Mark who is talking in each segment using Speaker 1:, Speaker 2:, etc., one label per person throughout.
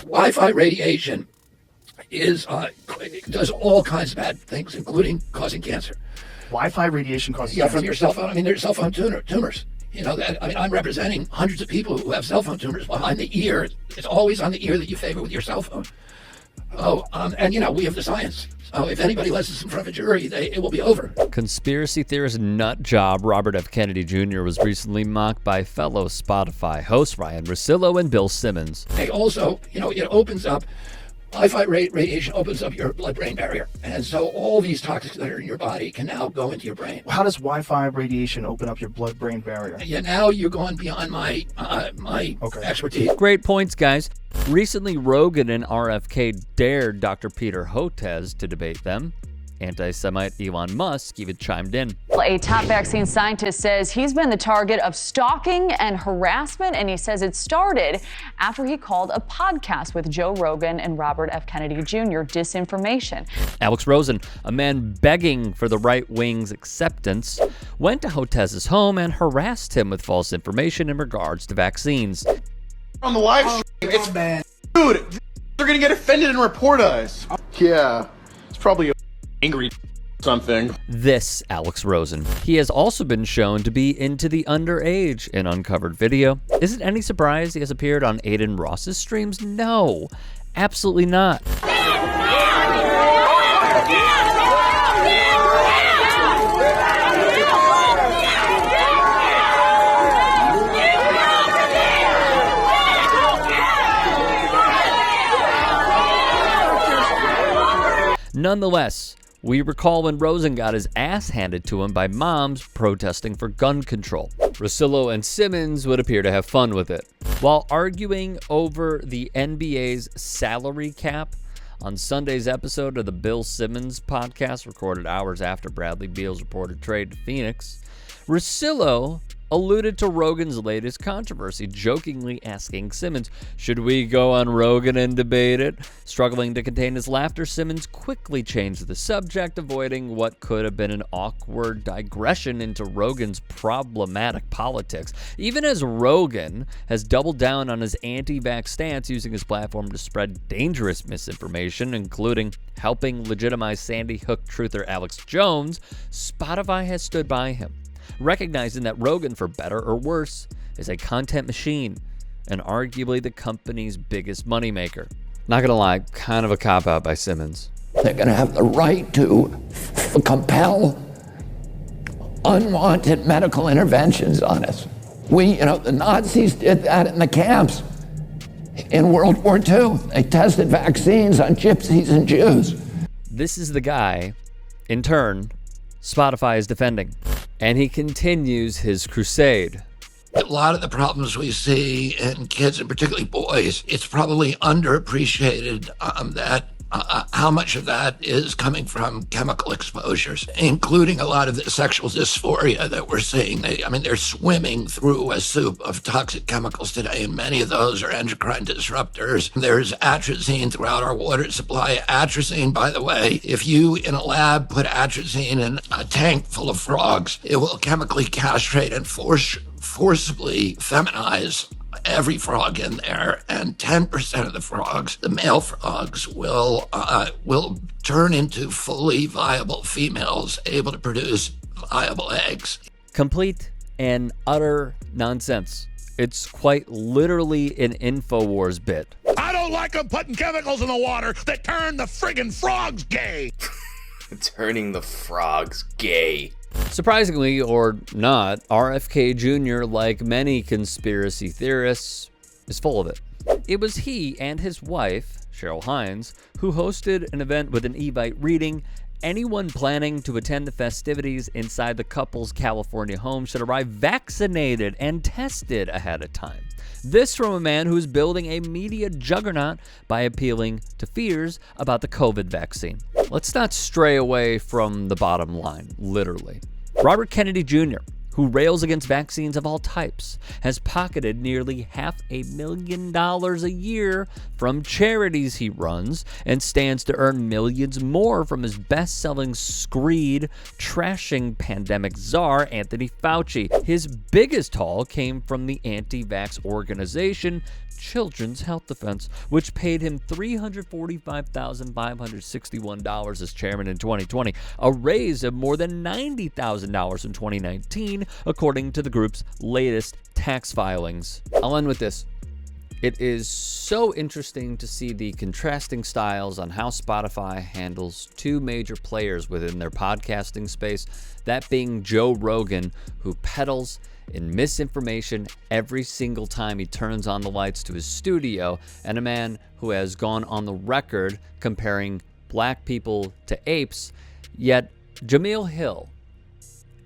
Speaker 1: Wi-Fi radiation does all kinds of bad things, including causing cancer.
Speaker 2: Wi-Fi radiation causes cancer?
Speaker 1: From your cell phone. I mean, there's cell phone tumors. I'm representing hundreds of people who have cell phone tumors behind the ear. It's always on the ear that you favor with your cell phone. We have the science. So if anybody lets us in front of a jury, it will be over.
Speaker 3: Conspiracy theorist nut job Robert F. Kennedy Jr. was recently mocked by fellow Spotify hosts Ryan Russillo and Bill Simmons.
Speaker 1: They also, it opens up, Wi-Fi radiation opens up your blood-brain barrier. And so all these toxins that are in your body can now go into your brain.
Speaker 2: How does Wi-Fi radiation open up your blood-brain barrier?
Speaker 1: Yeah, now you're going beyond my expertise.
Speaker 3: Great points, guys. Recently, Rogan and RFK dared Dr. Peter Hotez to debate them. Anti-Semite Elon Musk even chimed in.
Speaker 4: A top vaccine scientist says he's been the target of stalking and harassment, and he says it started after he called a podcast with Joe Rogan and Robert F. Kennedy Jr. disinformation.
Speaker 3: Alex Rosen, a man begging for the right wing's acceptance, went to Hotez's home and harassed him with false information in regards to vaccines.
Speaker 5: On the live stream, it's bad. Dude, they're gonna get offended and report us. Yeah, it's probably angry something.
Speaker 3: This Alex Rosen. He has also been shown to be into the underage in uncovered video. Is it any surprise he has appeared on Aiden Ross's streams? No, absolutely not. Nonetheless, we recall when Rosen got his ass handed to him by moms protesting for gun control. Russillo and Simmons would appear to have fun with it. While arguing over the NBA's salary cap on Sunday's episode of the Bill Simmons podcast, recorded hours after Bradley Beal's reported trade to Phoenix, Russillo alluded to Rogan's latest controversy, jokingly asking Simmons, should we go on Rogan and debate it? Struggling to contain his laughter, Simmons quickly changed the subject, avoiding what could have been an awkward digression into Rogan's problematic politics. Even as Rogan has doubled down on his anti-vax stance, using his platform to spread dangerous misinformation, including helping legitimize Sandy Hook truther Alex Jones, Spotify has stood by him, recognizing that Rogan, for better or worse, is a content machine and arguably the company's biggest moneymaker. Not gonna lie, kind of a cop-out by Simmons.
Speaker 1: They're gonna have the right to compel unwanted medical interventions on us. The Nazis did that in the camps in World War II. They tested vaccines on gypsies and Jews.
Speaker 3: This is the guy, in turn, Spotify is defending. And he continues his crusade.
Speaker 1: A lot of the problems we see in kids, and particularly boys, it's probably underappreciated that how much of that is coming from chemical exposures, including a lot of the sexual dysphoria that we're seeing. They're swimming through a soup of toxic chemicals today, and many of those are endocrine disruptors. There's atrazine throughout our water supply. Atrazine, by the way, if you in a lab put atrazine in a tank full of frogs, it will chemically castrate and forcibly feminize every frog in there, and 10% of the frogs, the male frogs, will turn into fully viable females able to produce viable eggs.
Speaker 3: Complete and utter nonsense. It's quite literally an InfoWars bit.
Speaker 6: I don't like them putting chemicals in the water that turn the friggin' frogs gay.
Speaker 7: Turning the frogs gay.
Speaker 3: Surprisingly or not, RFK Jr., like many conspiracy theorists, is full of it. It was he and his wife, Cheryl Hines, who hosted an event with an Evite reading, anyone planning to attend the festivities inside the couple's California home should arrive vaccinated and tested ahead of time. This from a man who's building a media juggernaut by appealing to fears about the COVID vaccine. Let's not stray away from the bottom line, literally. Robert Kennedy Jr., who rails against vaccines of all types, has pocketed nearly $500,000 a year from charities he runs and stands to earn millions more from his best-selling screed trashing pandemic czar Anthony Fauci. His biggest haul came from the anti-vax organization Children's Health Defense, which paid him $345,561 as chairman in 2020, a raise of more than $90,000 in 2019, according to the group's latest tax filings. I'll end with this. It is so interesting to see the contrasting styles on how Spotify handles two major players within their podcasting space, that being Joe Rogan, who peddles in misinformation every single time he turns on the lights to his studio, and a man who has gone on the record comparing black people to apes, yet Jameel Hill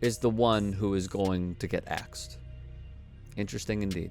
Speaker 3: is the one who is going to get axed. Interesting indeed.